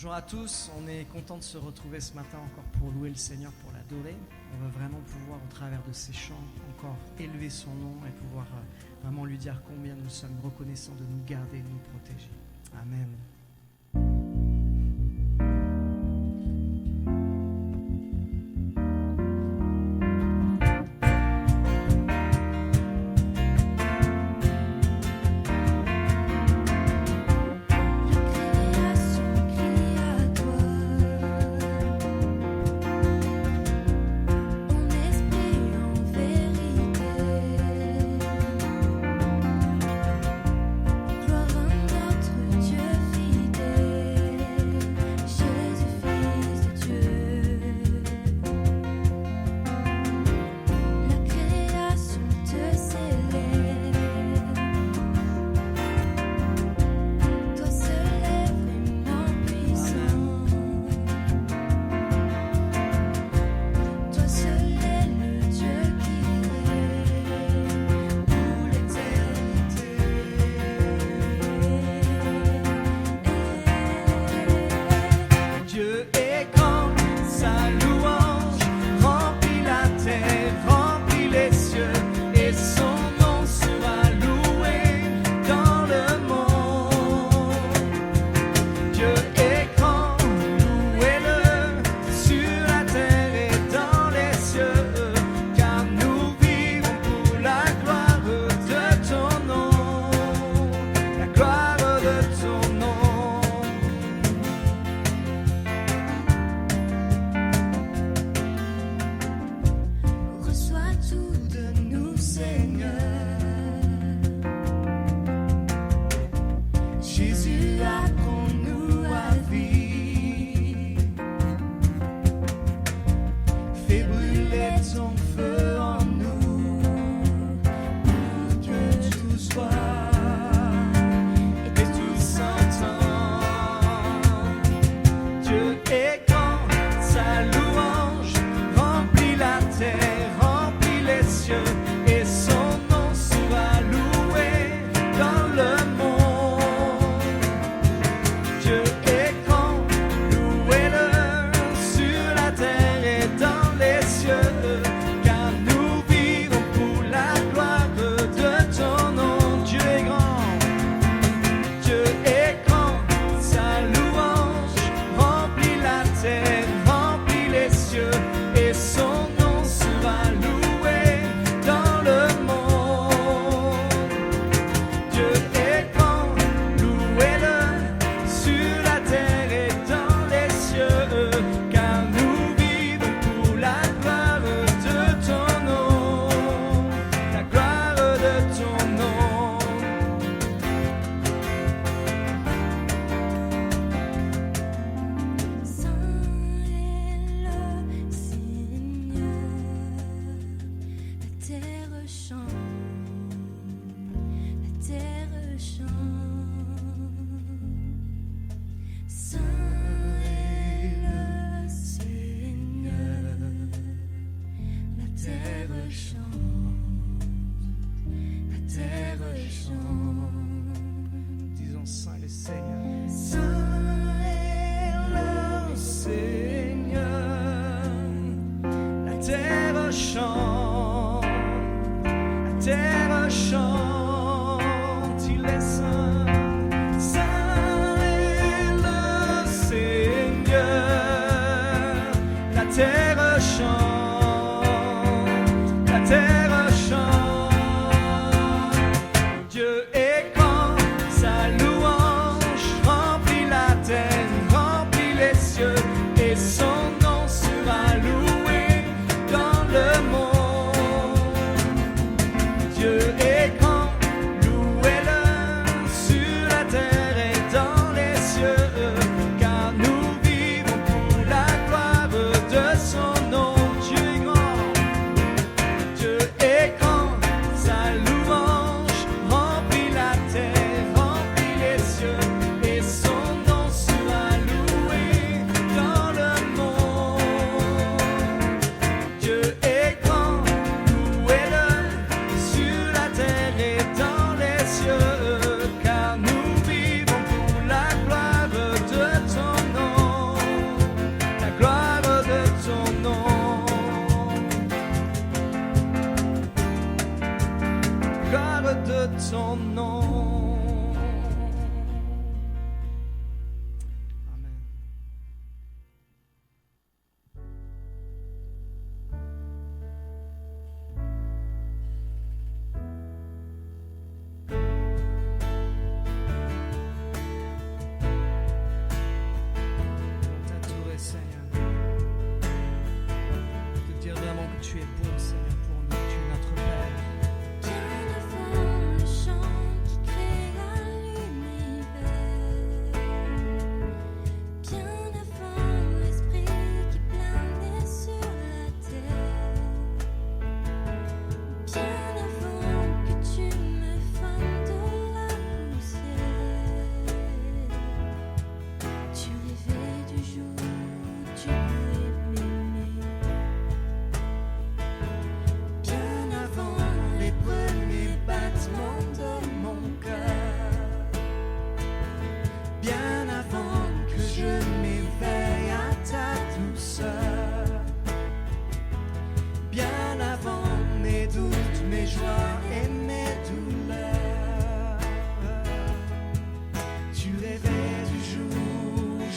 Bonjour à tous, on est content de se retrouver ce matin encore pour louer le Seigneur, pour l'adorer. On veut vraiment pouvoir, au travers de ces chants, encore élever son nom et pouvoir vraiment lui dire combien nous sommes reconnaissants de nous garder et de nous protéger. Amen. Gloire à notre Dieu.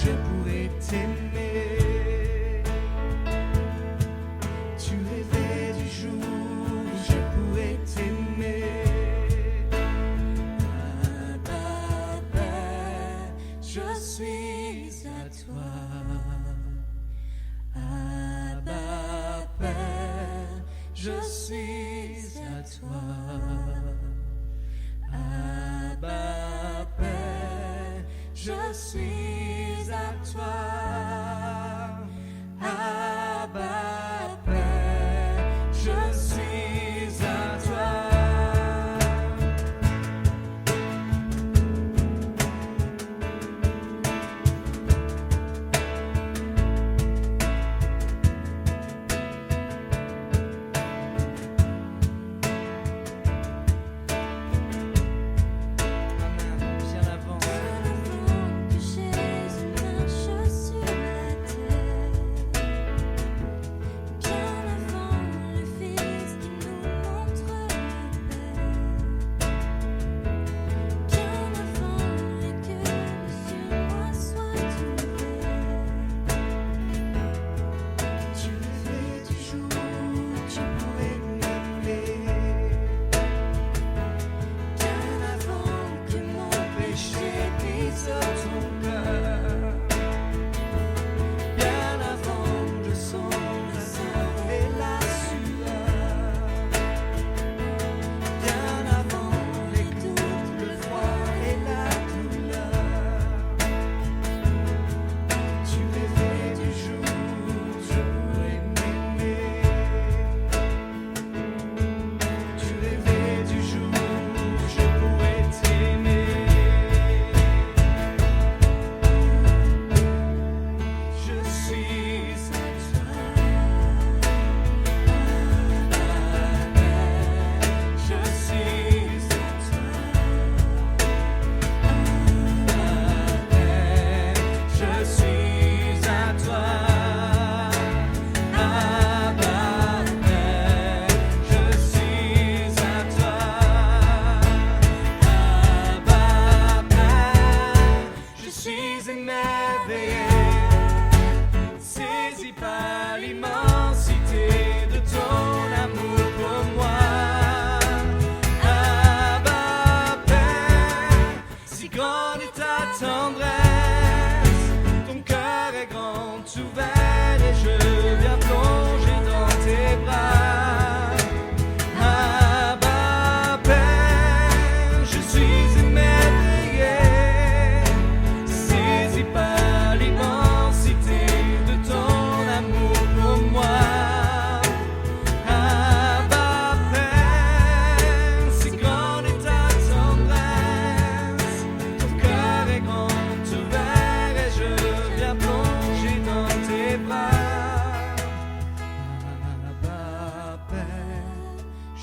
je pourrais t'aimer. Tu rêvais du jour où je pourrais t'aimer. Abba, Père, je suis à toi. Abba, Père, je suis à toi. Abba, Père, je suis à toi. Abba, Père, je suis à toi.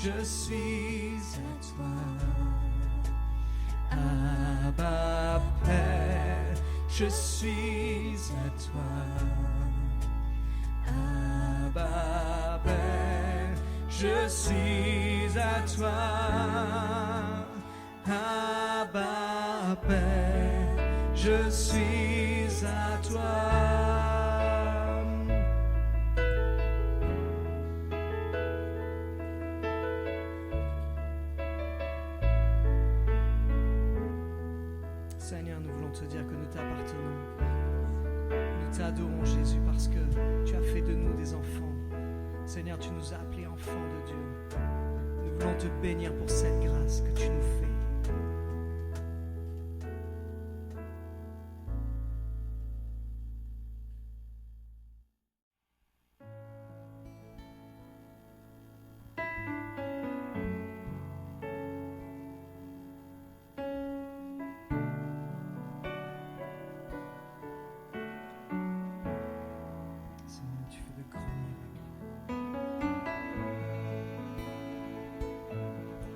Je suis à toi. Abba, Père, je suis à toi. Abba, Père, je suis à toi. Abba, Père, je suis à toi. Seigneur, nous voulons te dire que nous t'appartenons. Nous t'adorons, Jésus, parce que tu as fait de nous des enfants. Seigneur, tu nous as appelés enfants de Dieu. Nous voulons te bénir pour cette grâce que tu nous fais.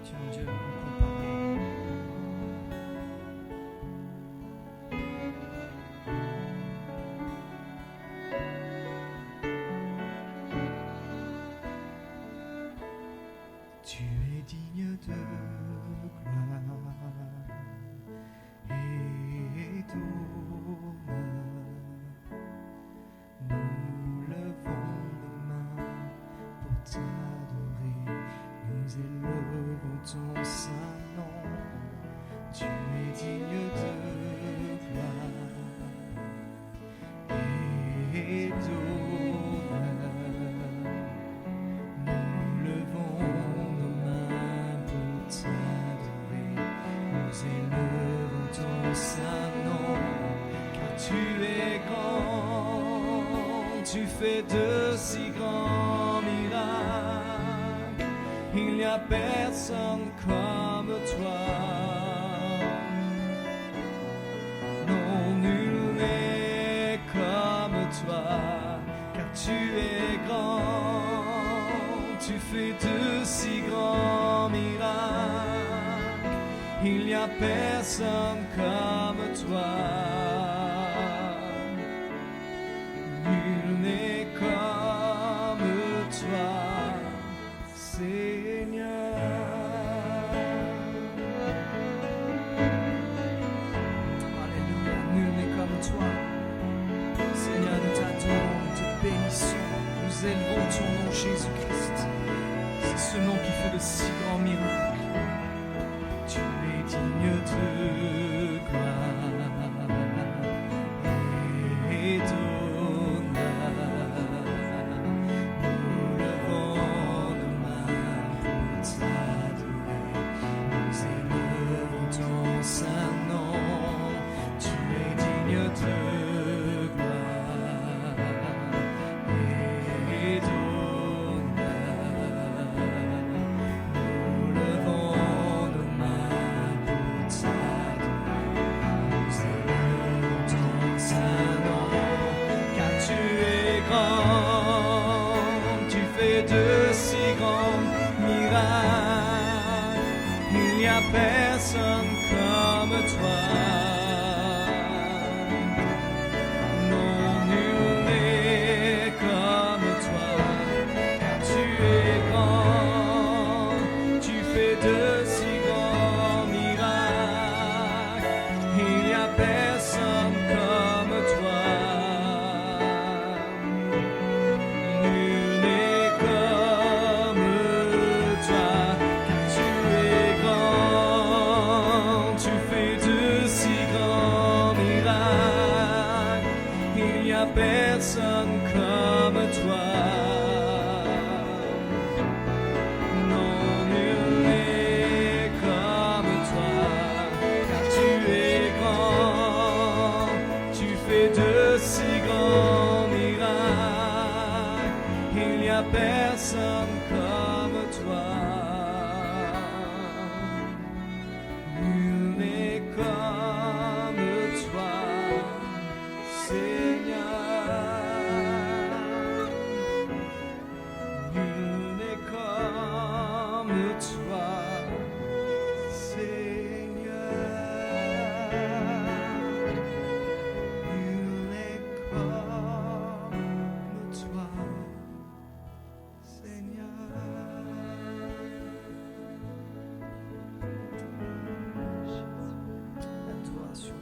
Tu es un Dieu incomparable. et d'honneur. Nous levons nos mains pour t'adorer, nous élevons ton saint nom, car tu es grand, tu fais de si grands miracles, il n'y a personne comme toi. Non, nul n'est comme toi, car tu es grand, tu fais de si grands miracles, il n'y a personne comme toi. Nul n'est comme toi, Seigneur. Alléluia, nul n'est comme toi. Seigneur, nous t'adorons, nous te bénissons, nous élevons ton nom, Jésus-Christ. C'est ce nom qui fait de si grands miracles. Tu es digne de gloire et d'honneur. Nous levons nos mains pour t'adorer, nous élevons ton saint nom. Tu es digne de gloire et d'honneur. Nous levons nos mains pour t'adorer, nous élevons ton saint nom, car tu es grand, tu fais de si grands miracles, il n'y a personne comme toi. Non, nul n'est comme toi, car tu es grand, tu fais de si grands miracles, il n'y a personne comme toi. Nul n'est comme toi, car tu es grand, tu fais de si grands miracles, il n'y a personne comme toi. Non, nul n'est comme toi, car tu es grand, tu fais de si grands miracles, il n'y a personne comme toi. Nul n'est comme toi, Seigneur. Nul n'est comme toi, Seigneur. Nul n'est comme toi, Seigneur. Adoration et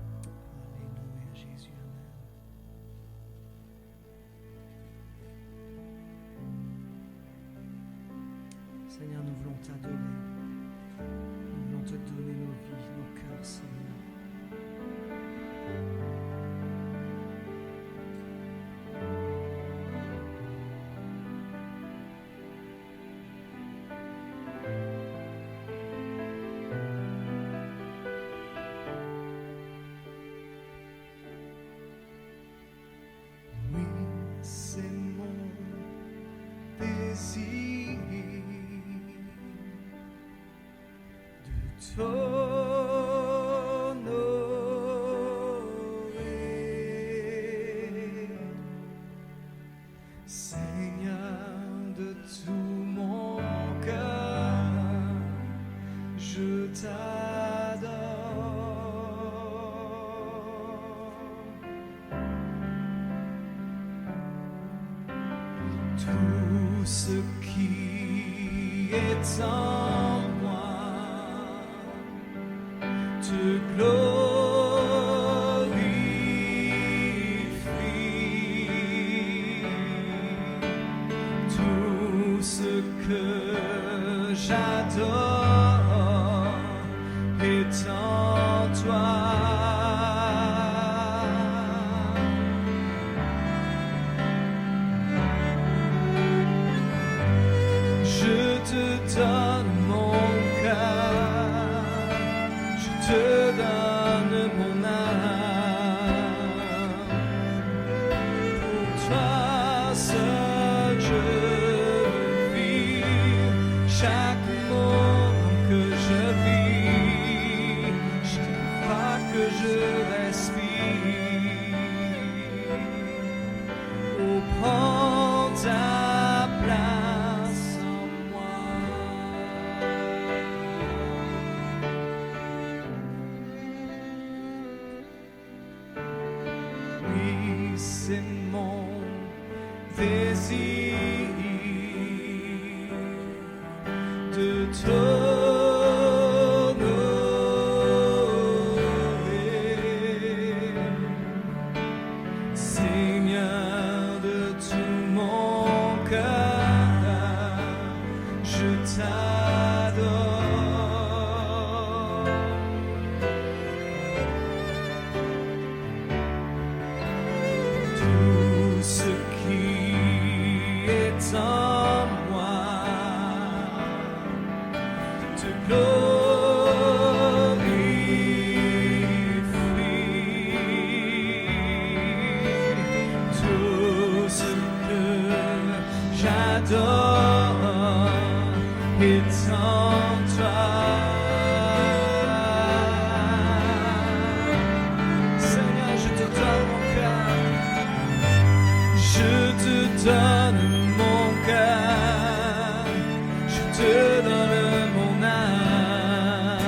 Alléluia, Jésus, Amen. Seigneur, nous voulons t'adorer. Nous voulons te donner nos vies, nos cœurs, Seigneur. Oui, c'est mon désir de t'honorer, Seigneur, de tout mon cœur, je t'adore. Tout ce qui est en moi te glorifie. j'adore est en toi. Je te donne mon cœur, je te donne mon âme. Pour toi seul je vis, chaque moment que je vis, chaque fois que je respire. Oh, prends ta place en moi. Oui, c'est mon désir de t'honorer, Seigneur de tout mon cœur, je t'adore. Tout ce qui est en moi te glorifie. Tout ce que j'adore est en toi. Seigneur, je te donne mon cœur. Je te donne mon cœur, je te donne mon âme.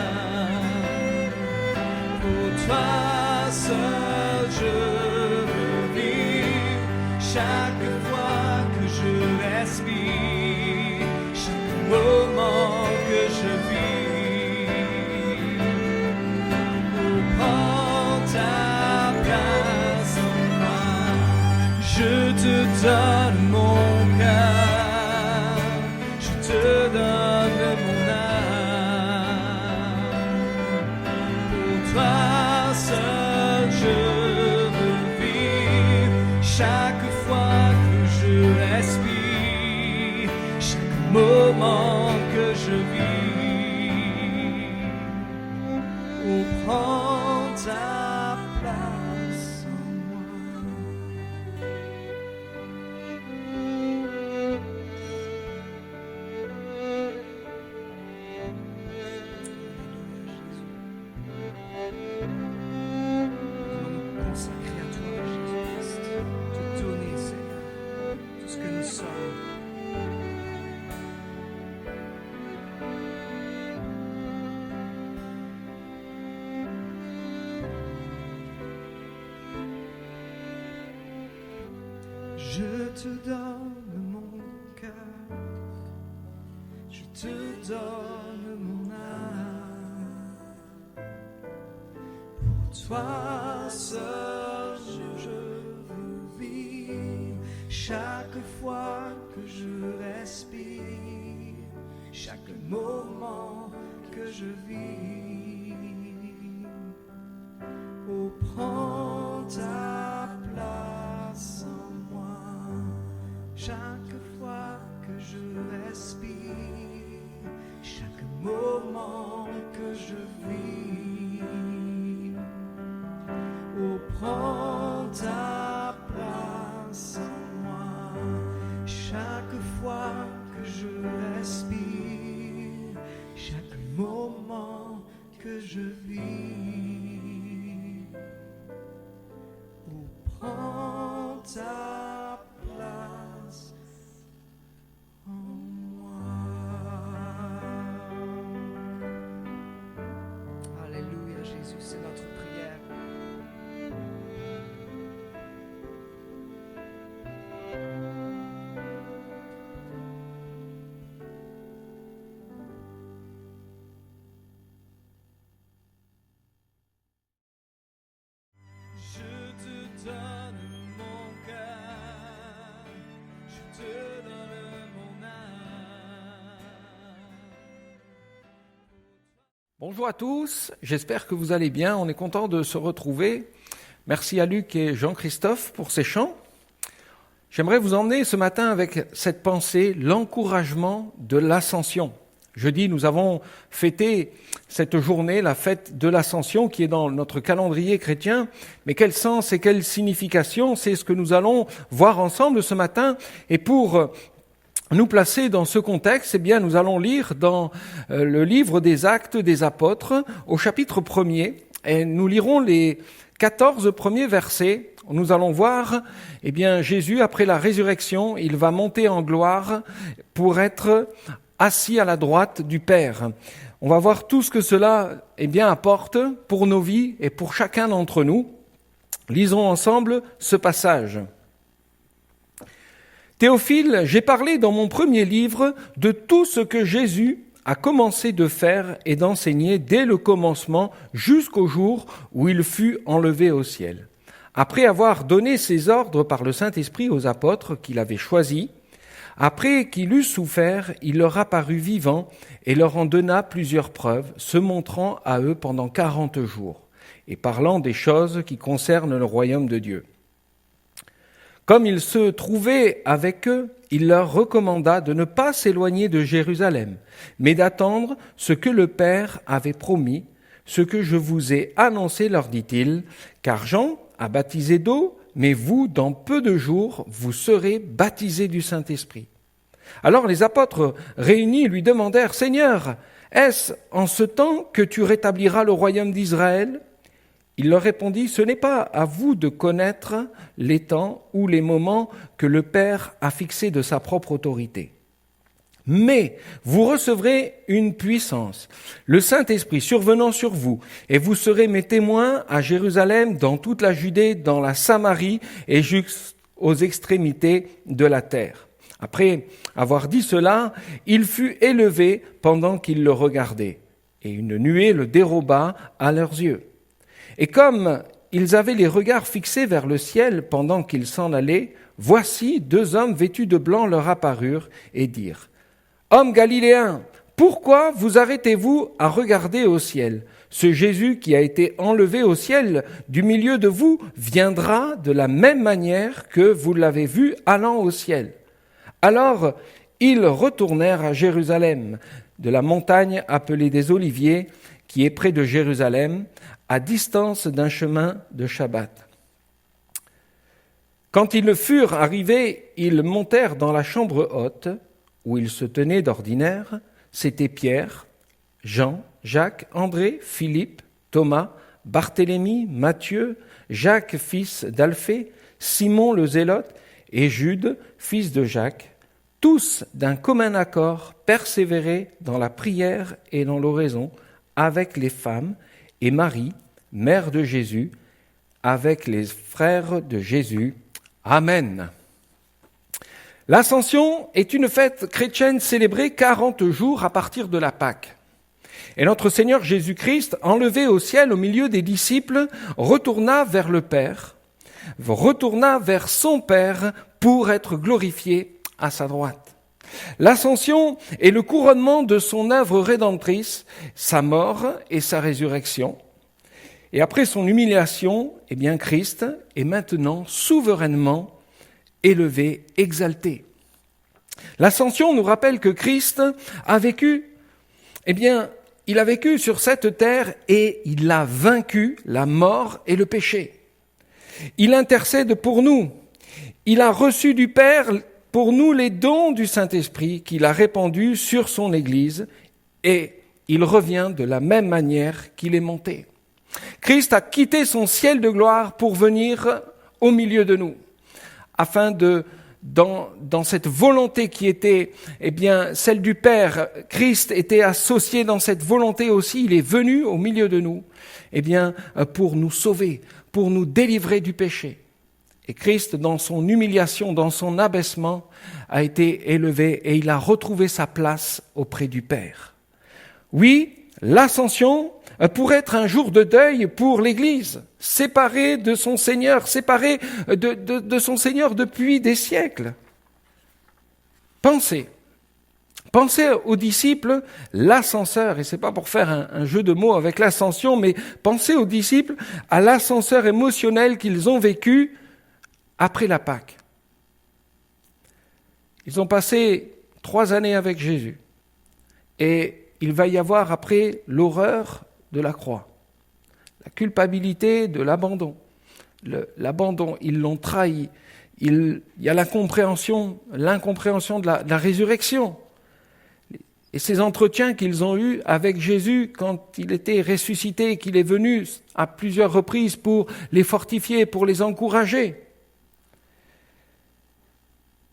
Pour toi seul je veux vivre, chaque fois que je respire, chaque moment que je vis. Oh, prends ta place en moi. Je te donne mon cœur, je te donne mon âme. Pour toi seul je veux vivre, chaque fois que je respire, chaque moment que je vis. Oh, prends ta place en moi. Consacrer à toi, Jésus-Christ, te donner, Seigneur, tout ce que nous sommes. Je te donne mon cœur, je te donne mon âme. Pour toi seul je veux vivre, chaque fois que je respire, chaque moment que je vis. Oh, prends ta place en moi, chaque fois que je respire, chaque moment que je vis. Oh, prends ta place en moi, chaque fois que je respire, chaque moment que je vis. Oh, prends ta place en moi. Alléluia, Jésus, c'est notre prière. Bonjour à tous, j'espère que vous allez bien, on est content de se retrouver. Merci à Luc et Jean-Christophe pour ces chants. J'aimerais vous emmener ce matin avec cette pensée, l'encouragement de l'Ascension. Jeudi, nous avons fêté cette journée, la fête de l'Ascension qui est dans notre calendrier chrétien. Mais quel sens et quelle signification, c'est ce que nous allons voir ensemble ce matin. Et pour nous placer dans ce contexte, eh bien, nous allons lire dans le livre des Actes des Apôtres, au chapitre 1er, et nous lirons les 14 premiers versets. Nous allons voir, eh bien, Jésus, après la résurrection, il va monter en gloire pour être assis à la droite du Père. On va voir tout ce que cela, eh bien, apporte pour nos vies et pour chacun d'entre nous. Lisons ensemble ce passage. Théophile, j'ai parlé dans mon premier livre de tout ce que Jésus a commencé de faire et d'enseigner dès le commencement jusqu'au jour où il fut enlevé au ciel. Après avoir donné ses ordres par le Saint-Esprit aux apôtres qu'il avait choisis, après qu'il eut souffert, il leur apparut vivant et leur en donna plusieurs preuves, se montrant à eux pendant 40 jours et parlant des choses qui concernent le royaume de Dieu. Comme il se trouvait avec eux, il leur recommanda de ne pas s'éloigner de Jérusalem, mais d'attendre ce que le Père avait promis, ce que je vous ai annoncé, leur dit-il, car Jean a baptisé d'eau, mais vous, dans peu de jours, vous serez baptisés du Saint-Esprit. Alors les apôtres réunis lui demandèrent, « Seigneur, est-ce en ce temps que tu rétabliras le royaume d'Israël ?» Il leur répondit, « Ce n'est pas à vous de connaître les temps ou les moments que le Père a fixés de sa propre autorité. Mais vous recevrez une puissance, le Saint-Esprit survenant sur vous, et vous serez mes témoins à Jérusalem, dans toute la Judée, dans la Samarie et jusqu'aux extrémités de la terre. » Après avoir dit cela, il fut élevé pendant qu'ils le regardaient, et une nuée le déroba à leurs yeux. Et comme ils avaient les regards fixés vers le ciel pendant qu'ils s'en allaient, voici 2 hommes vêtus de blanc leur apparurent et dirent, « Hommes galiléens, pourquoi vous arrêtez-vous à regarder au ciel ? Ce Jésus qui a été enlevé au ciel du milieu de vous viendra de la même manière que vous l'avez vu allant au ciel. » Alors ils retournèrent à Jérusalem, de la montagne appelée des Oliviers, qui est près de Jérusalem, à distance d'un chemin de Shabbat. Quand ils furent arrivés, ils montèrent dans la chambre haute, où ils se tenaient d'ordinaire. C'étaient Pierre, Jean, Jacques, André, Philippe, Thomas, Barthélemy, Matthieu, Jacques, fils d'Alphée, Simon le Zélote, et Jude, fils de Jacques. Tous, d'un commun accord, persévéraient dans la prière et dans l'oraison, avec les femmes, et Marie, mère de Jésus, avec les frères de Jésus. Amen. L'Ascension est une fête chrétienne célébrée 40 jours à partir de la Pâque. Et notre Seigneur Jésus-Christ, enlevé au ciel au milieu des disciples, retourna vers le Père, retourna vers son Père pour être glorifié à sa droite. L'Ascension est le couronnement de son œuvre rédemptrice, sa mort et sa résurrection. Et après son humiliation, eh bien Christ est maintenant souverainement élevé, exalté. L'Ascension nous rappelle que Christ a vécu, eh bien, il a vécu sur cette terre et il a vaincu la mort et le péché. Il intercède pour nous. Il a reçu du Père pour nous les dons du Saint-Esprit qu'il a répandus sur son Église et il revient de la même manière qu'il est monté. Christ a quitté son ciel de gloire pour venir au milieu de nous, afin dans cette volonté qui était, eh bien, celle du Père, Christ était associé dans cette volonté aussi, il est venu au milieu de nous, eh bien, pour nous sauver, pour nous délivrer du péché. Et Christ, dans son humiliation, dans son abaissement, a été élevé et il a retrouvé sa place auprès du Père. Oui, l'Ascension pourrait être un jour de deuil pour l'Église, séparée de son Seigneur, séparée de son Seigneur depuis des siècles. Pensez Pensez aux disciples, l'ascenseur, et c'est pas pour faire un jeu de mots avec l'ascension, mais pensez aux disciples à l'ascenseur émotionnel qu'ils ont vécu après la Pâque. Ils ont passé 3 années avec Jésus, et il va y avoir après l'horreur de la croix, la culpabilité de l'abandon. L'abandon, ils l'ont trahi. Il y a l'incompréhension de la résurrection. Et ces entretiens qu'ils ont eus avec Jésus quand il était ressuscité, qu'il est venu à plusieurs reprises pour les fortifier, pour les encourager.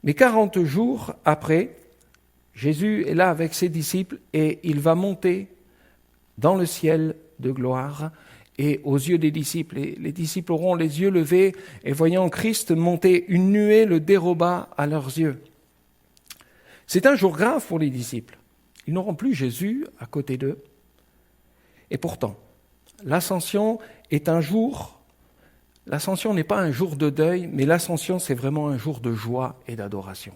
Mais 40 jours après, Jésus est là avec ses disciples et il va monter dans le ciel de gloire. Et aux yeux des disciples, les disciples auront les yeux levés et voyant Christ monter, une nuée le déroba à leurs yeux. C'est un jour grave pour les disciples. Ils n'auront plus Jésus à côté d'eux. Et pourtant, l'ascension est un jour, l'ascension n'est pas un jour de deuil, mais l'ascension c'est vraiment un jour de joie et d'adoration.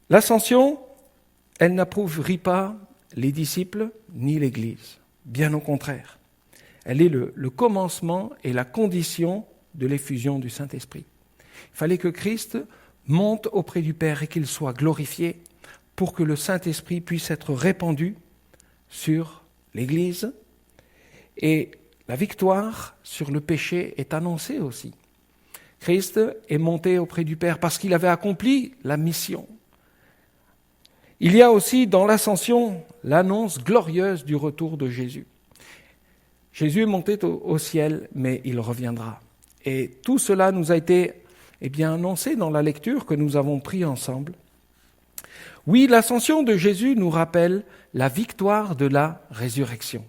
L'ascension, elle n'appauvrit pas les disciples ni l'Église. Bien au contraire. Elle est le commencement et la condition de l'effusion du Saint-Esprit. Il fallait que Christ monte auprès du Père et qu'il soit glorifié pour que le Saint-Esprit puisse être répandu sur l'Église. Et la victoire sur le péché est annoncée aussi. Christ est monté auprès du Père parce qu'il avait accompli la mission. Il y a aussi dans l'ascension l'annonce glorieuse du retour de Jésus. Jésus est monté au ciel, mais il reviendra. Et tout cela nous a été annoncé dans la lecture que nous avons pris ensemble. Oui, l'ascension de Jésus nous rappelle la victoire de la résurrection.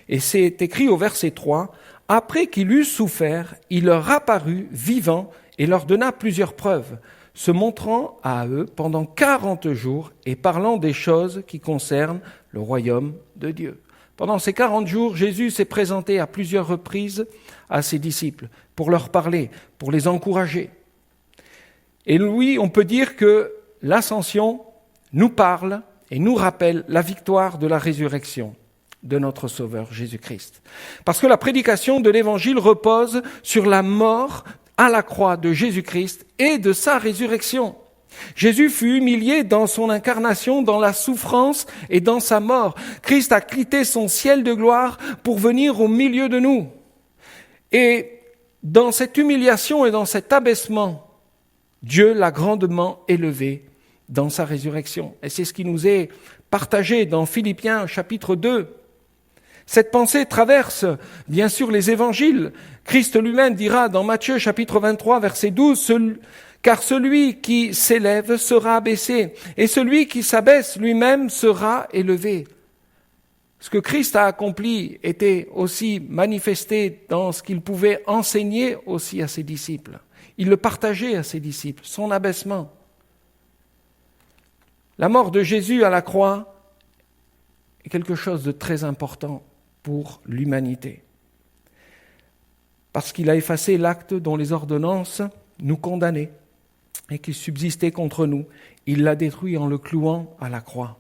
Et c'est écrit au verset 3, « Après qu'il eut souffert, il leur apparut vivant et leur donna plusieurs preuves, se montrant à eux pendant 40 jours et parlant des choses qui concernent le royaume de Dieu. » Pendant ces 40 jours, Jésus s'est présenté à plusieurs reprises à ses disciples pour leur parler, pour les encourager. Et oui, on peut dire que l'ascension nous parle et nous rappelle la victoire de la résurrection de notre Sauveur Jésus-Christ. Parce que la prédication de l'Évangile repose sur la mort à la croix de Jésus-Christ et de sa résurrection. Jésus fut humilié dans son incarnation, dans la souffrance et dans sa mort. Christ a quitté son ciel de gloire pour venir au milieu de nous. Et dans cette humiliation et dans cet abaissement, Dieu l'a grandement élevé dans sa résurrection. Et c'est ce qui nous est partagé dans Philippiens chapitre 2. Cette pensée traverse bien sûr les évangiles. Christ lui-même dira dans Matthieu chapitre 23 verset 12, « Car celui qui s'élève sera abaissé, et celui qui s'abaisse lui-même sera élevé. » Ce que Christ a accompli était aussi manifesté dans ce qu'il pouvait enseigner aussi à ses disciples. Il le partageait à ses disciples, son abaissement. La mort de Jésus à la croix est quelque chose de très important pour l'humanité. Parce qu'il a effacé l'acte dont les ordonnances nous condamnaient et qui subsistait contre nous. Il l'a détruit en le clouant à la croix.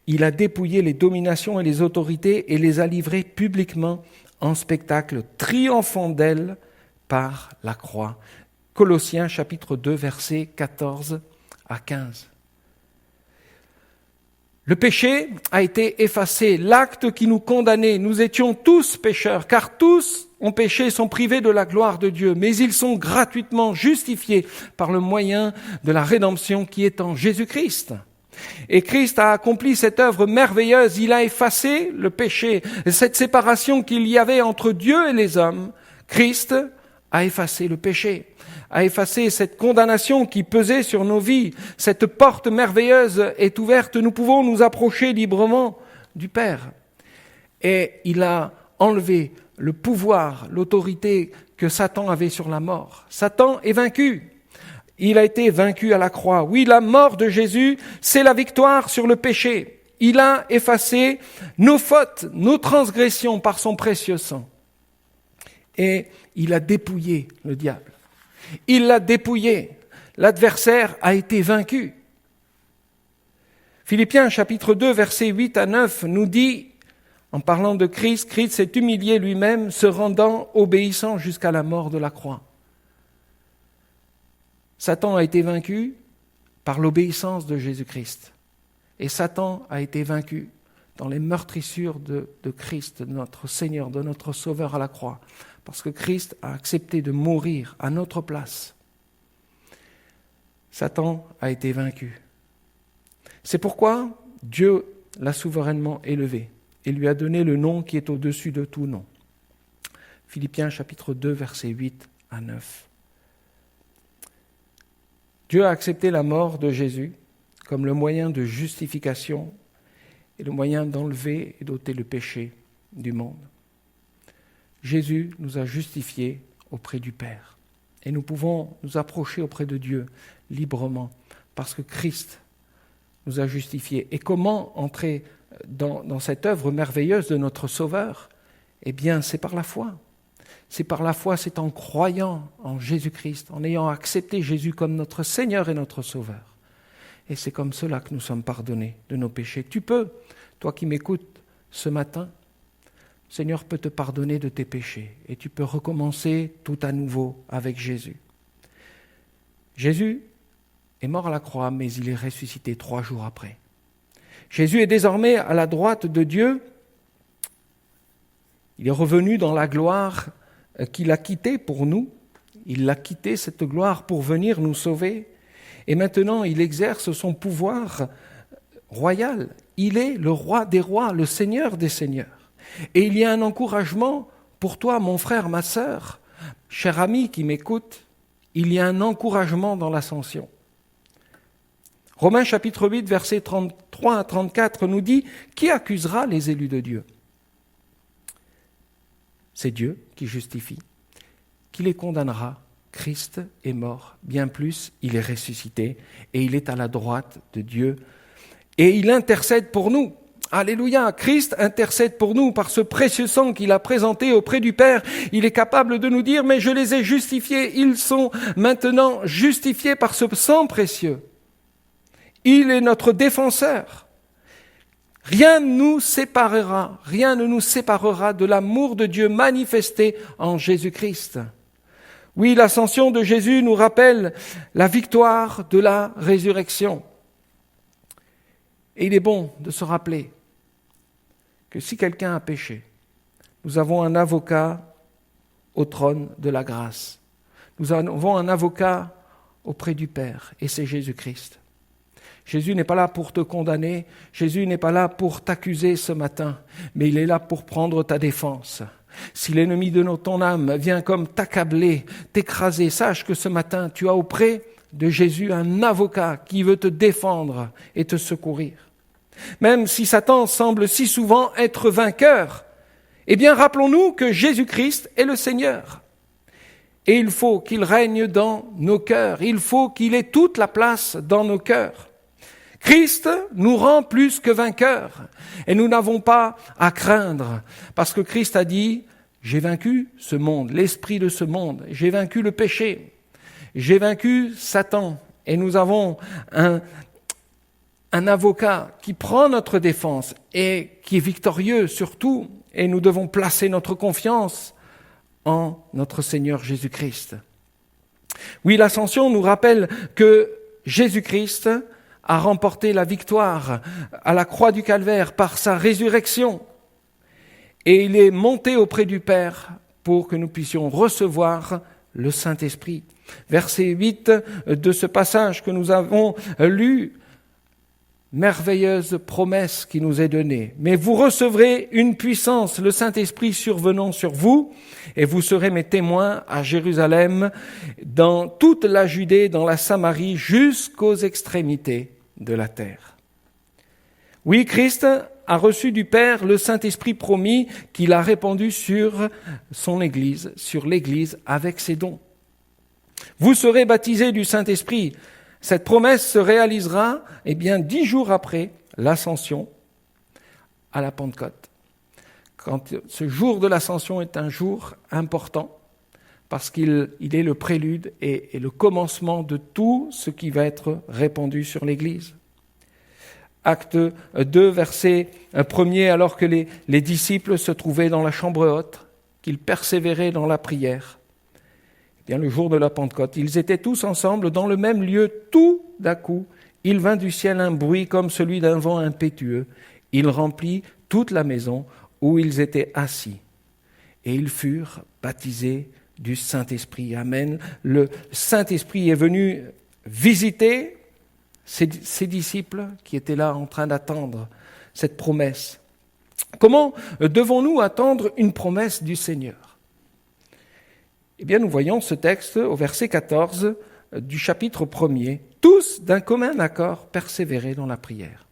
Il a dépouillé les dominations et les autorités et les a livrées publiquement en spectacle, triomphant d'elles par la croix. Colossiens chapitre 2, versets 14 à 15. Le péché a été effacé, l'acte qui nous condamnait. Nous étions tous pécheurs, car tous ont péché et sont privés de la gloire de Dieu. Mais ils sont gratuitement justifiés par le moyen de la rédemption qui est en Jésus-Christ. Et Christ a accompli cette œuvre merveilleuse. Il a effacé le péché, cette séparation qu'il y avait entre Dieu et les hommes. Christ a effacé le péché, a effacé cette condamnation qui pesait sur nos vies. Cette porte merveilleuse est ouverte. Nous pouvons nous approcher librement du Père. Et il a enlevé le pouvoir, l'autorité que Satan avait sur la mort. Satan est vaincu. Il a été vaincu à la croix. Oui, la mort de Jésus, c'est la victoire sur le péché. Il a effacé nos fautes, nos transgressions par son précieux sang. Et il a dépouillé le diable. Il l'a dépouillé. L'adversaire a été vaincu. Philippiens chapitre 2, versets 8 à 9 nous dit, en parlant de Christ, Christ s'est humilié lui-même, se rendant obéissant jusqu'à la mort de la croix. Satan a été vaincu par l'obéissance de Jésus-Christ. Et Satan a été vaincu dans les meurtrissures de Christ, de notre Seigneur, de notre Sauveur à la croix, parce que Christ a accepté de mourir à notre place. Satan a été vaincu. C'est pourquoi Dieu l'a souverainement élevé et lui a donné le nom qui est au-dessus de tout nom. Philippiens chapitre 2, versets 8 à 9. Dieu a accepté la mort de Jésus comme le moyen de justification et le moyen d'enlever et d'ôter le péché du monde. Jésus nous a justifiés auprès du Père. Et nous pouvons nous approcher auprès de Dieu librement parce que Christ nous a justifiés. Et comment entrer dans cette œuvre merveilleuse de notre Sauveur ? Eh bien, c'est par la foi. C'est par la foi, c'est en croyant en Jésus-Christ, en ayant accepté Jésus comme notre Seigneur et notre Sauveur. Et c'est comme cela que nous sommes pardonnés de nos péchés. Tu peux, toi qui m'écoutes ce matin, le Seigneur peut te pardonner de tes péchés et tu peux recommencer tout à nouveau avec Jésus. Jésus est mort à la croix, mais il est ressuscité 3 jours après. Jésus est désormais à la droite de Dieu. Il est revenu dans la gloire qu'il a quittée pour nous. Il a quitté cette gloire pour venir nous sauver. Et maintenant, il exerce son pouvoir royal. Il est le roi des rois, le Seigneur des seigneurs. Et il y a un encouragement pour toi, mon frère, ma sœur, cher ami qui m'écoute. Il y a un encouragement dans l'ascension. Romains chapitre 8, versets 33 à 34 nous dit « Qui accusera les élus de Dieu ?» C'est Dieu qui justifie. Qui les condamnera ? Christ est mort. Bien plus, il est ressuscité et il est à la droite de Dieu. Et il intercède pour nous. Alléluia, Christ intercède pour nous par ce précieux sang qu'il a présenté auprès du Père. Il est capable de nous dire « Mais je les ai justifiés. Ils sont maintenant justifiés par ce sang précieux. » Il est notre défenseur. Rien ne nous séparera de l'amour de Dieu manifesté en Jésus-Christ. Oui, l'ascension de Jésus nous rappelle la victoire de la résurrection. Et il est bon de se rappeler que si quelqu'un a péché, nous avons un avocat au trône de la grâce. Nous avons un avocat auprès du Père, et c'est Jésus-Christ. Jésus n'est pas là pour te condamner, Jésus n'est pas là pour t'accuser ce matin, mais il est là pour prendre ta défense. Si l'ennemi de ton âme vient comme t'accabler, t'écraser, sache que ce matin, tu as auprès de Jésus un avocat qui veut te défendre et te secourir. Même si Satan semble si souvent être vainqueur, eh bien rappelons-nous que Jésus-Christ est le Seigneur. Et il faut qu'il règne dans nos cœurs, il faut qu'il ait toute la place dans nos cœurs. Christ nous rend plus que vainqueurs et nous n'avons pas à craindre parce que Christ a dit « J'ai vaincu ce monde, l'esprit de ce monde, j'ai vaincu le péché, j'ai vaincu Satan » et nous avons un avocat qui prend notre défense et qui est victorieux surtout et nous devons placer notre confiance en notre Seigneur Jésus-Christ. Oui, l'ascension nous rappelle que Jésus-Christ a remporté la victoire à la croix du Calvaire par sa résurrection. Et il est monté auprès du Père pour que nous puissions recevoir le Saint-Esprit. Verset 8 de ce passage que nous avons lu, merveilleuse promesse qui nous est donnée. Mais vous recevrez une puissance, le Saint-Esprit survenant sur vous, et vous serez mes témoins à Jérusalem, dans toute la Judée, dans la Samarie, jusqu'aux extrémités de la terre. Oui, Christ a reçu du Père le Saint-Esprit promis qu'il a répandu sur son Église, sur l'Église avec ses dons. Vous serez baptisés du Saint-Esprit. Cette promesse se réalisera 10 jours après l'ascension à la Pentecôte. Quand ce jour de l'ascension est un jour important parce qu'il est le prélude et le commencement de tout ce qui va être répandu sur l'Église. Acte 2, verset 1er, alors que les disciples se trouvaient dans la chambre haute, qu'ils persévéraient dans la prière. Eh bien, le jour de la Pentecôte, ils étaient tous ensemble dans le même lieu. Tout d'un coup, il vint du ciel un bruit comme celui d'un vent impétueux. Il remplit toute la maison où ils étaient assis. Et ils furent baptisés du Saint-Esprit. Amen. Le Saint-Esprit est venu visiter ces disciples qui étaient là en train d'attendre cette promesse. Comment devons-nous attendre une promesse du Seigneur ? Eh bien, nous voyons ce texte au verset 14 du chapitre 1er. Tous, d'un commun accord, persévéraient dans la prière.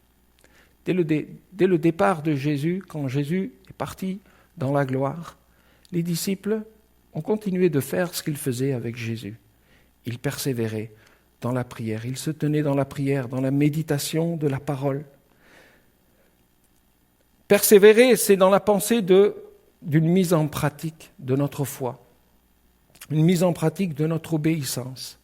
Dès le départ de Jésus, quand Jésus est parti dans la gloire, les disciples ont continué de faire ce qu'ils faisaient avec Jésus. Ils persévéraient dans la prière, ils se tenaient dans la prière, dans la méditation de la parole. Persévérer, c'est dans la pensée d'une mise en pratique de notre foi, une mise en pratique de notre obéissance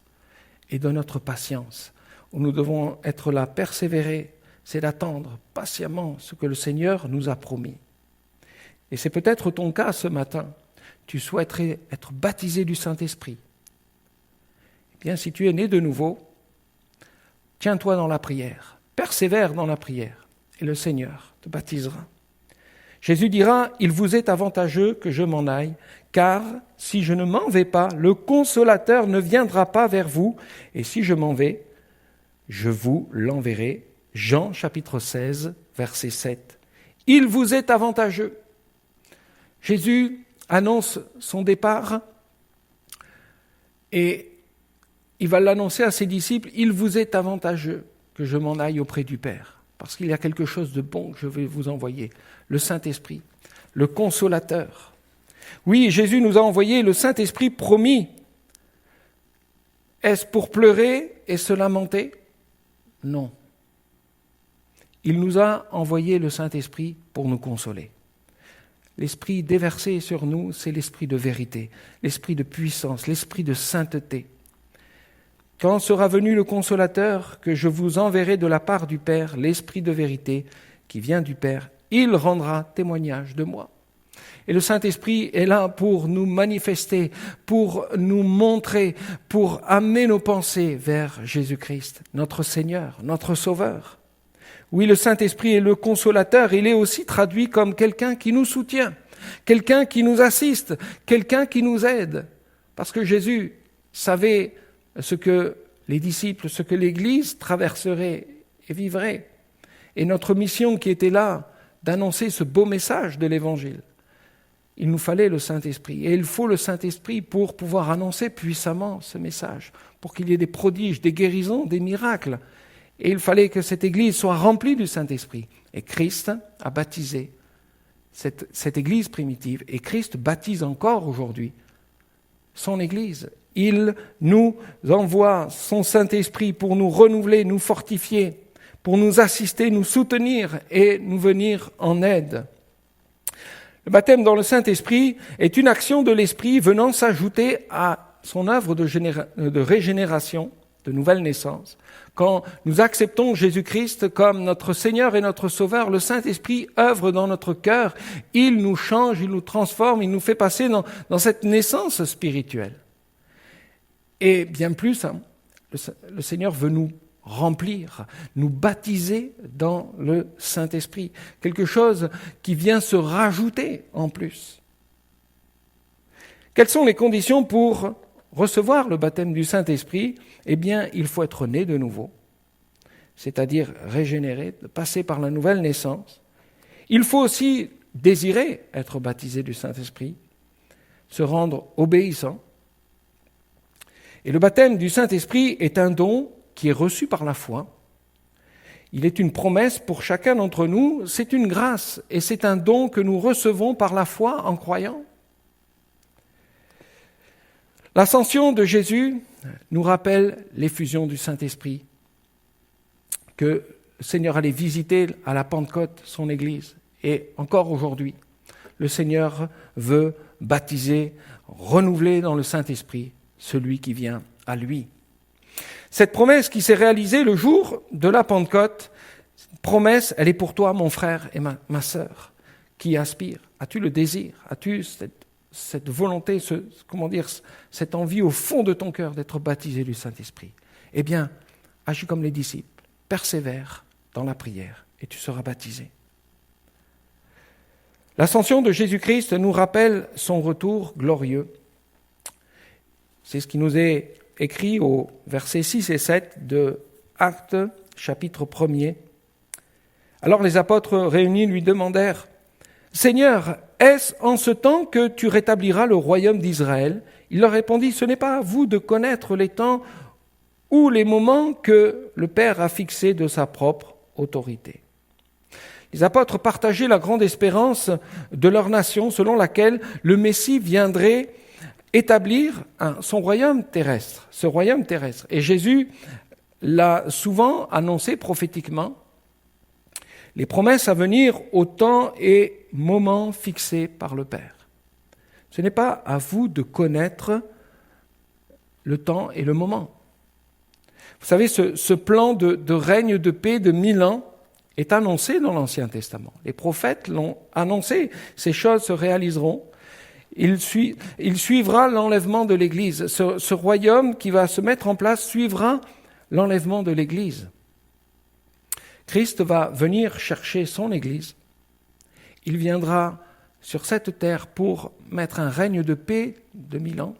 et de notre patience, où nous devons être là, persévérer, c'est d'attendre patiemment ce que le Seigneur nous a promis. Et c'est peut-être ton cas ce matin. Tu souhaiterais être baptisé du Saint-Esprit. Eh bien, si tu es né de nouveau, tiens-toi dans la prière, persévère dans la prière, et le Seigneur te baptisera. Jésus dira, « Il vous est avantageux que je m'en aille, car si je ne m'en vais pas, le Consolateur ne viendra pas vers vous, et si je m'en vais, je vous l'enverrai. » Jean chapitre 16, verset 7. « Il vous est avantageux. » Jésus annonce son départ et il va l'annoncer à ses disciples, « Il vous est avantageux que je m'en aille auprès du Père, parce qu'il y a quelque chose de bon que je vais vous envoyer, le Saint-Esprit, le Consolateur. » Oui, Jésus nous a envoyé le Saint-Esprit promis. Est-ce pour pleurer et se lamenter ? Non. Il nous a envoyé le Saint-Esprit pour nous consoler. L'Esprit déversé sur nous, c'est l'Esprit de vérité, l'Esprit de puissance, l'Esprit de sainteté. Quand sera venu le Consolateur que je vous enverrai de la part du Père, l'Esprit de vérité qui vient du Père, il rendra témoignage de moi. Et le Saint-Esprit est là pour nous manifester, pour nous montrer, pour amener nos pensées vers Jésus-Christ, notre Seigneur, notre Sauveur. Oui, le Saint-Esprit est le Consolateur, il est aussi traduit comme quelqu'un qui nous soutient, quelqu'un qui nous assiste, quelqu'un qui nous aide. Parce que Jésus savait ce que les disciples, ce que l'Église traverserait et vivrait. Et notre mission qui était là, d'annoncer ce beau message de l'Évangile, il nous fallait le Saint-Esprit. Et il faut le Saint-Esprit pour pouvoir annoncer puissamment ce message, pour qu'il y ait des prodiges, des guérisons, des miracles. Et il fallait que cette Église soit remplie du Saint-Esprit. Et Christ a baptisé cette Église primitive. Et Christ baptise encore aujourd'hui son Église. Il nous envoie son Saint-Esprit pour nous renouveler, nous fortifier, pour nous assister, nous soutenir et nous venir en aide. Le baptême dans le Saint-Esprit est une action de l'Esprit venant s'ajouter à son œuvre de régénération, de nouvelle naissance. Quand nous acceptons Jésus-Christ comme notre Seigneur et notre Sauveur, le Saint-Esprit œuvre dans notre cœur, il nous change, il nous transforme, il nous fait passer dans cette naissance spirituelle. Et bien plus, le Seigneur veut nous remplir, nous baptiser dans le Saint-Esprit, quelque chose qui vient se rajouter en plus. Quelles sont les conditions pour recevoir le baptême du Saint-Esprit? Eh bien, il faut être né de nouveau, c'est-à-dire régénéré, passer par la nouvelle naissance. Il faut aussi désirer être baptisé du Saint-Esprit, se rendre obéissant. Et le baptême du Saint-Esprit est un don qui est reçu par la foi. Il est une promesse pour chacun d'entre nous, c'est une grâce et c'est un don que nous recevons par la foi en croyant. L'ascension de Jésus nous rappelle l'effusion du Saint-Esprit, que le Seigneur allait visiter à la Pentecôte son Église. Et encore aujourd'hui, le Seigneur veut baptiser, renouvelé dans le Saint-Esprit, celui qui vient à lui. Cette promesse qui s'est réalisée le jour de la Pentecôte, promesse, elle est pour toi, mon frère et ma sœur, qui aspire. As-tu le désir? As-tu cette volonté, cette envie au fond de ton cœur d'être baptisé du Saint-Esprit? Eh bien, agis comme les disciples, persévère dans la prière et tu seras baptisé. L'ascension de Jésus-Christ nous rappelle son retour glorieux. C'est ce qui nous est écrit au versets 6 et 7 de Actes, chapitre 1er. Alors les apôtres réunis lui demandèrent « Seigneur, est-ce en ce temps que tu rétabliras le royaume d'Israël ?» Il leur répondit « Ce n'est pas à vous de connaître les temps ou les moments que le Père a fixés de sa propre autorité. » Les apôtres partageaient la grande espérance de leur nation selon laquelle le Messie viendrait établir son royaume terrestre, ce royaume terrestre. Et Jésus l'a souvent annoncé prophétiquement. Les promesses à venir au temps et moment fixés par le Père. Ce n'est pas à vous de connaître le temps et le moment. Vous savez, ce plan de règne de paix de 1000 ans est annoncé dans l'Ancien Testament. Les prophètes l'ont annoncé. Ces choses se réaliseront. Il suivra l'enlèvement de l'Église. Ce royaume qui va se mettre en place suivra l'enlèvement de l'Église. Christ va venir chercher son Église. Il viendra sur cette terre pour mettre un règne de paix de 1000 ans,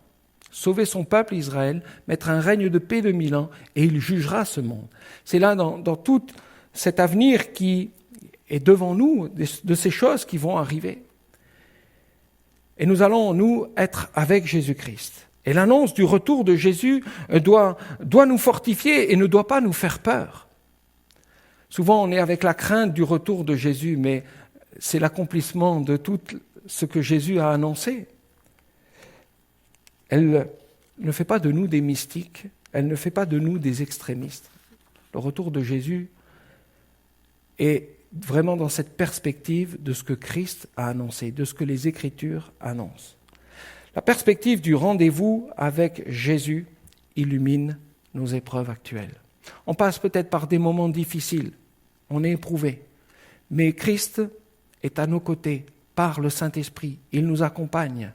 sauver son peuple Israël, mettre un règne de paix de 1000 ans, et il jugera ce monde. C'est là, dans tout cet avenir qui est devant nous, de ces choses qui vont arriver. Et nous allons, nous, être avec Jésus-Christ. Et l'annonce du retour de Jésus doit nous fortifier et ne doit pas nous faire peur. Souvent, on est avec la crainte du retour de Jésus, mais c'est l'accomplissement de tout ce que Jésus a annoncé. Elle ne fait pas de nous des mystiques, elle ne fait pas de nous des extrémistes. Le retour de Jésus est vraiment dans cette perspective de ce que Christ a annoncé, de ce que les Écritures annoncent. La perspective du rendez-vous avec Jésus illumine nos épreuves actuelles. On passe peut-être par des moments difficiles, on est éprouvé, mais Christ est à nos côtés par le Saint-Esprit. Il nous accompagne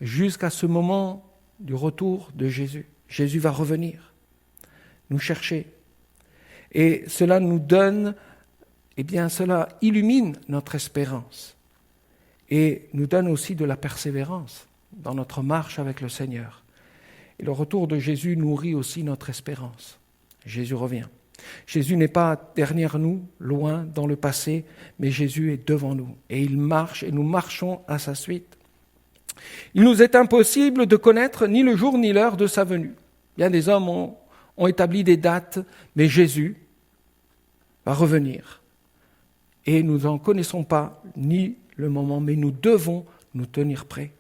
jusqu'à ce moment du retour de Jésus. Jésus va revenir, nous chercher. Et cela nous donne, cela illumine notre espérance et nous donne aussi de la persévérance dans notre marche avec le Seigneur. Et le retour de Jésus nourrit aussi notre espérance. Jésus revient. Jésus n'est pas derrière nous, loin dans le passé, mais Jésus est devant nous et il marche et nous marchons à sa suite. Il nous est impossible de connaître ni le jour ni l'heure de sa venue. Bien des hommes ont établi des dates, mais Jésus va revenir. Et nous n'en connaissons pas ni le moment, mais nous devons nous tenir prêts.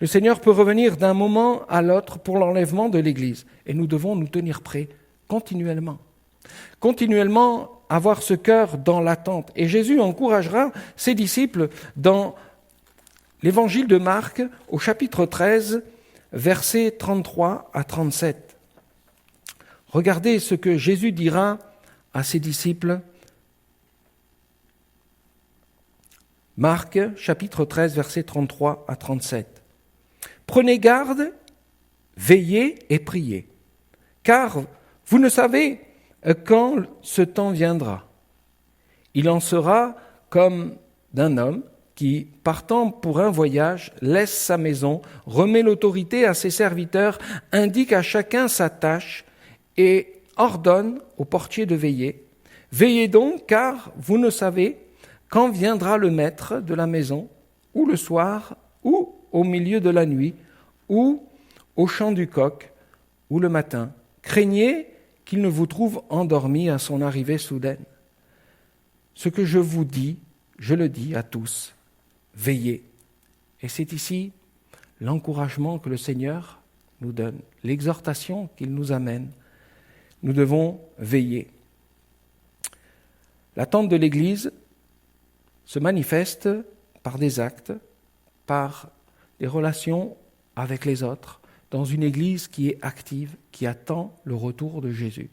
Le Seigneur peut revenir d'un moment à l'autre pour l'enlèvement de l'Église. Et nous devons nous tenir prêts continuellement. Continuellement avoir ce cœur dans l'attente. Et Jésus encouragera ses disciples dans l'Évangile de Marc, au chapitre 13, versets 33 à 37. Regardez ce que Jésus dira à ses disciples. Marc, chapitre 13, versets 33 à 37. « Prenez garde, veillez et priez, car vous ne savez quand ce temps viendra. Il en sera comme d'un homme qui, partant pour un voyage, laisse sa maison, remet l'autorité à ses serviteurs, indique à chacun sa tâche et ordonne au portier de veiller. Veillez donc, car vous ne savez quand viendra le maître de la maison, ou le soir, ou au milieu de la nuit, ou au chant du coq, ou le matin. Craignez qu'il ne vous trouve endormi à son arrivée soudaine. Ce que je vous dis, je le dis à tous, veillez. » Et c'est ici l'encouragement que le Seigneur nous donne, l'exhortation qu'il nous amène. Nous devons veiller. L'attente de l'Église se manifeste par des actes, par des relations avec les autres, dans une Église qui est active, qui attend le retour de Jésus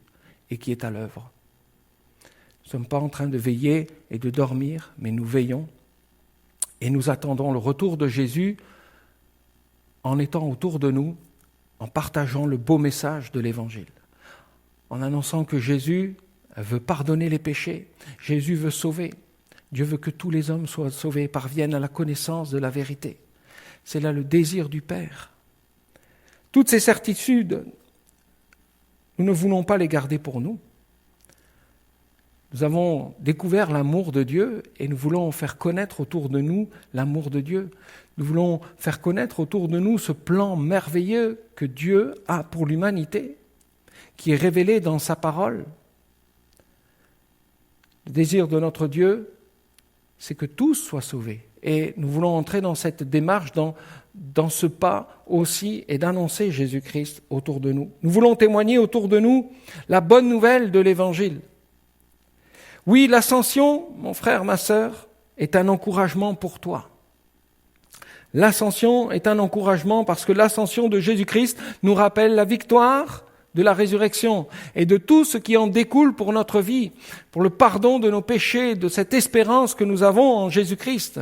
et qui est à l'œuvre. Nous ne sommes pas en train de veiller et de dormir, mais nous veillons et nous attendons le retour de Jésus en étant autour de nous, en partageant le beau message de l'Évangile, en annonçant que Jésus veut pardonner les péchés, Jésus veut sauver. Dieu veut que tous les hommes soient sauvés et parviennent à la connaissance de la vérité. C'est là le désir du Père. Toutes ces certitudes, nous ne voulons pas les garder pour nous. Nous avons découvert l'amour de Dieu et nous voulons faire connaître autour de nous l'amour de Dieu. Nous voulons faire connaître autour de nous ce plan merveilleux que Dieu a pour l'humanité, qui est révélé dans sa parole. Le désir de notre Dieu, c'est que tous soient sauvés. Et nous voulons entrer dans cette démarche, dans ce pas aussi, et d'annoncer Jésus-Christ autour de nous. Nous voulons témoigner autour de nous la bonne nouvelle de l'Évangile. Oui, l'ascension, mon frère, ma sœur, est un encouragement pour toi. L'ascension est un encouragement parce que l'ascension de Jésus-Christ nous rappelle la victoire de la résurrection et de tout ce qui en découle pour notre vie, pour le pardon de nos péchés, de cette espérance que nous avons en Jésus-Christ.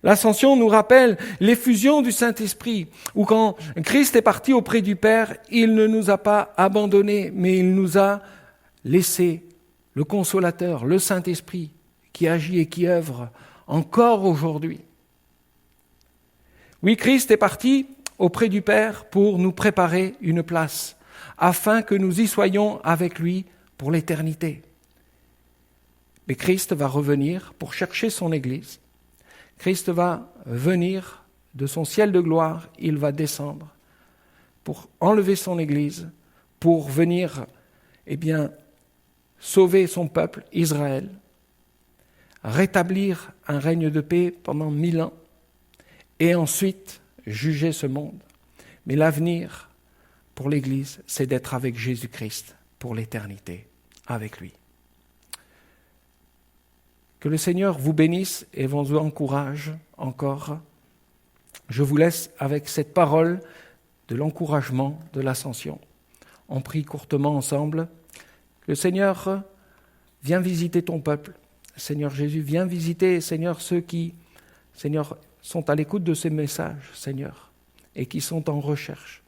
L'ascension nous rappelle l'effusion du Saint-Esprit, où quand Christ est parti auprès du Père, il ne nous a pas abandonnés, mais il nous a laissé le Consolateur, le Saint-Esprit, qui agit et qui œuvre encore aujourd'hui. Oui, Christ est parti auprès du Père pour nous préparer une place, afin que nous y soyons avec lui pour l'éternité. Mais Christ va revenir pour chercher son Église. Christ va venir de son ciel de gloire, il va descendre pour enlever son Église, pour venir, sauver son peuple, Israël, rétablir un règne de paix pendant 1000 ans, et ensuite juger ce monde. Mais l'avenir pour l'Église, c'est d'être avec Jésus-Christ pour l'éternité, avec lui. Que le Seigneur vous bénisse et vous encourage encore. Je vous laisse avec cette parole de l'encouragement de l'ascension. On prie courtement ensemble. Le Seigneur, viens visiter ton peuple. Seigneur Jésus, viens visiter, Seigneur, ceux qui, Seigneur, sont à l'écoute de ces messages, Seigneur, et qui sont en recherche.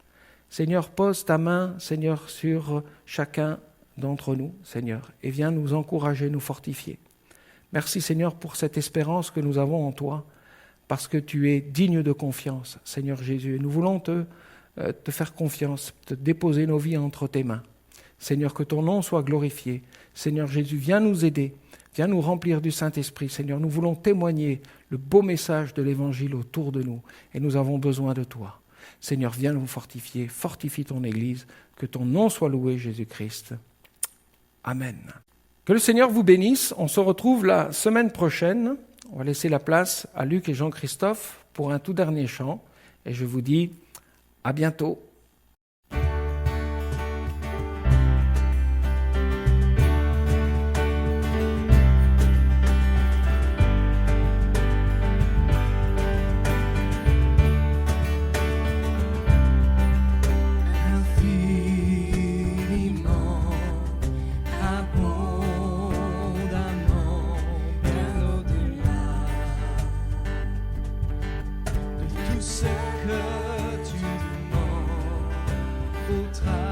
Seigneur, pose ta main, Seigneur, sur chacun d'entre nous, Seigneur, et viens nous encourager, nous fortifier. Merci, Seigneur, pour cette espérance que nous avons en toi, parce que tu es digne de confiance, Seigneur Jésus. Et nous voulons te faire confiance, te déposer nos vies entre tes mains. Seigneur, que ton nom soit glorifié. Seigneur Jésus, viens nous aider, viens nous remplir du Saint-Esprit. Seigneur, nous voulons témoigner le beau message de l'Évangile autour de nous, et nous avons besoin de toi. Seigneur, viens nous fortifier, fortifie ton Église, que ton nom soit loué, Jésus-Christ. Amen. Que le Seigneur vous bénisse. On se retrouve la semaine prochaine. On va laisser la place à Luc et Jean-Christophe pour un tout dernier chant. Et je vous dis à bientôt. Ce que tu demandes au travers